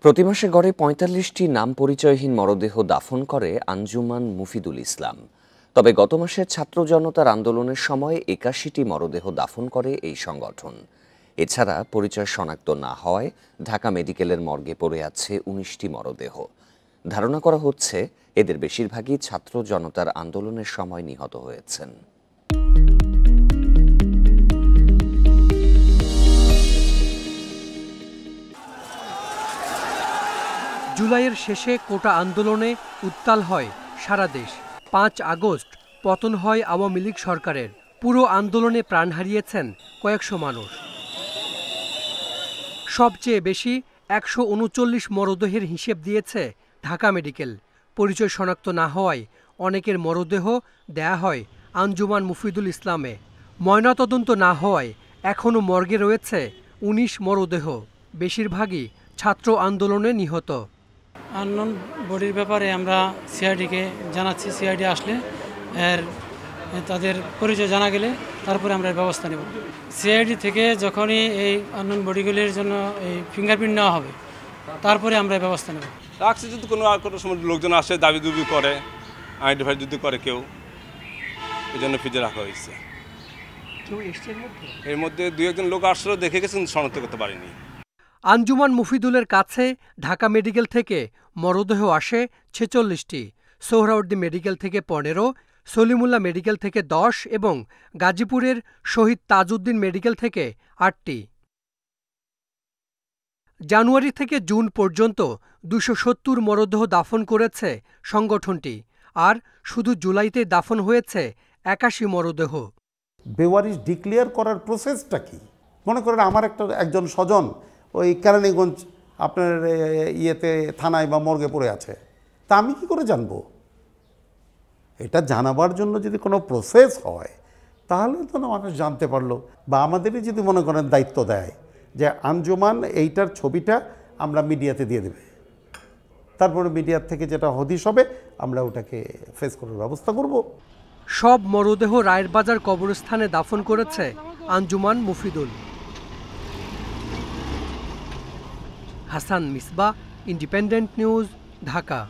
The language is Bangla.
প্রতি মাসে গড়ে ৪৫টি নাম পরিচয়হীন মরদেহ দাফন করে আঞ্জুমান মুফিদুল ইসলাম। তবে গত মাসে ছাত্র জনতার আন্দোলনের সময় ৮১টি মরদেহ দাফন করে এই সংগঠন। এছাড়া পরিচয় শনাক্ত না হওয়ায় ঢাকা মেডিকেলের মর্গে পড়ে আছে ১৯টি মরদেহ। ধারণা করা হচ্ছে এদের বেশিরভাগই ছাত্র জনতার আন্দোলনের সময় নিহত হয়েছেন। জুলাইয়ের শেষে কোটা আন্দোলনে উত্তাল হয় সারা দেশ। ৫ আগস্ট পতন হয় আওয়ামী লীগ সরকারের। পুরো আন্দোলনে প্রাণ হারিয়েছেন কয়েকশো মানুষ। সবচেয়ে বেশি ১৩৯ মরদেহের হিসেব দিয়েছে ঢাকা মেডিকেল। পরিচয় শনাক্ত না হওয়ায় অনেকের মরদেহ দেয়া হয় আঞ্জুমান মুফিদুল ইসলামে। ময়নাতদন্ত না হওয়ায় এখনও মর্গে রয়েছে ১৯ মরদেহ, বেশিরভাগই ছাত্র আন্দোলনে নিহত। আননোন বডির ব্যাপারে আমরা সিআইডিকে জানাচ্ছি। সিআইডি আসলে তাদের পরিচয় জানা গেলে তারপরে আমরা ব্যবস্থা নেব। সিআইডি থেকে যখনই এই আননোন বডিগুলির জন্য এই ফিঙ্গারপ্রিন্ট নেওয়া হবে তারপরে আমরা ব্যবস্থা নেব। রাখছি যদি কোনো সময় লোকজন আসে দাবি দুবি করে, আইডেন্টিফাই যদি করে কেউ, এই জন্য ফ্রিজে রাখা হয়েছে। এর মধ্যে ২-১জন লোক আসলে দেখে গেছেন, শনাক্ত করতে পারেনি। আঞ্জুমান মুফিদুলের কাছে ঢাকা মেডিকেল থেকে মরদেহ আসে ৪৬টি, সোহরাওয়ার্দী মেডিকেল থেকে ১৫, সলিমুল্লাহ মেডিকেল থেকে ১০ এবং গাজীপুরের শহীদ তাজউদ্দিন মেডিকেল থেকে ৮টি। জানুয়ারি থেকে জুন পর্যন্ত ২৭০ মরদেহ দাফন করেছে সংগঠনটি, আর শুধু জুলাইতে দাফন হয়েছে ৮১ মরদেহ। বেওয়ারিশ ডিক্লেয়ার করার প্রসেসটা কি? মনে করেন আমার একজন স্বজন ওই কেরানীগঞ্জ আপনার ইয়েতে থানায় বা মর্গে পড়ে আছে, তা আমি কি করে জানবো? এটা জানাবার জন্য যদি কোনো প্রসেস হয় তাহলে তো মানুষ জানতে পারলো। বা আমাদেরই যদি মনে করেন দায়িত্ব দেয় যে আঞ্জুমান এইটার ছবিটা আমরা মিডিয়াতে দিয়ে দেবে, তারপরে মিডিয়ার থেকে যেটা হদিশ হবে আমরা ওটাকে ফেস করার ব্যবস্থা করব। সব মরদেহ রায়ের বাজার কবরস্থানে দাফন করেছে আঞ্জুমান মুফিদুল। Hasan Misbah, independent news, Dhaka.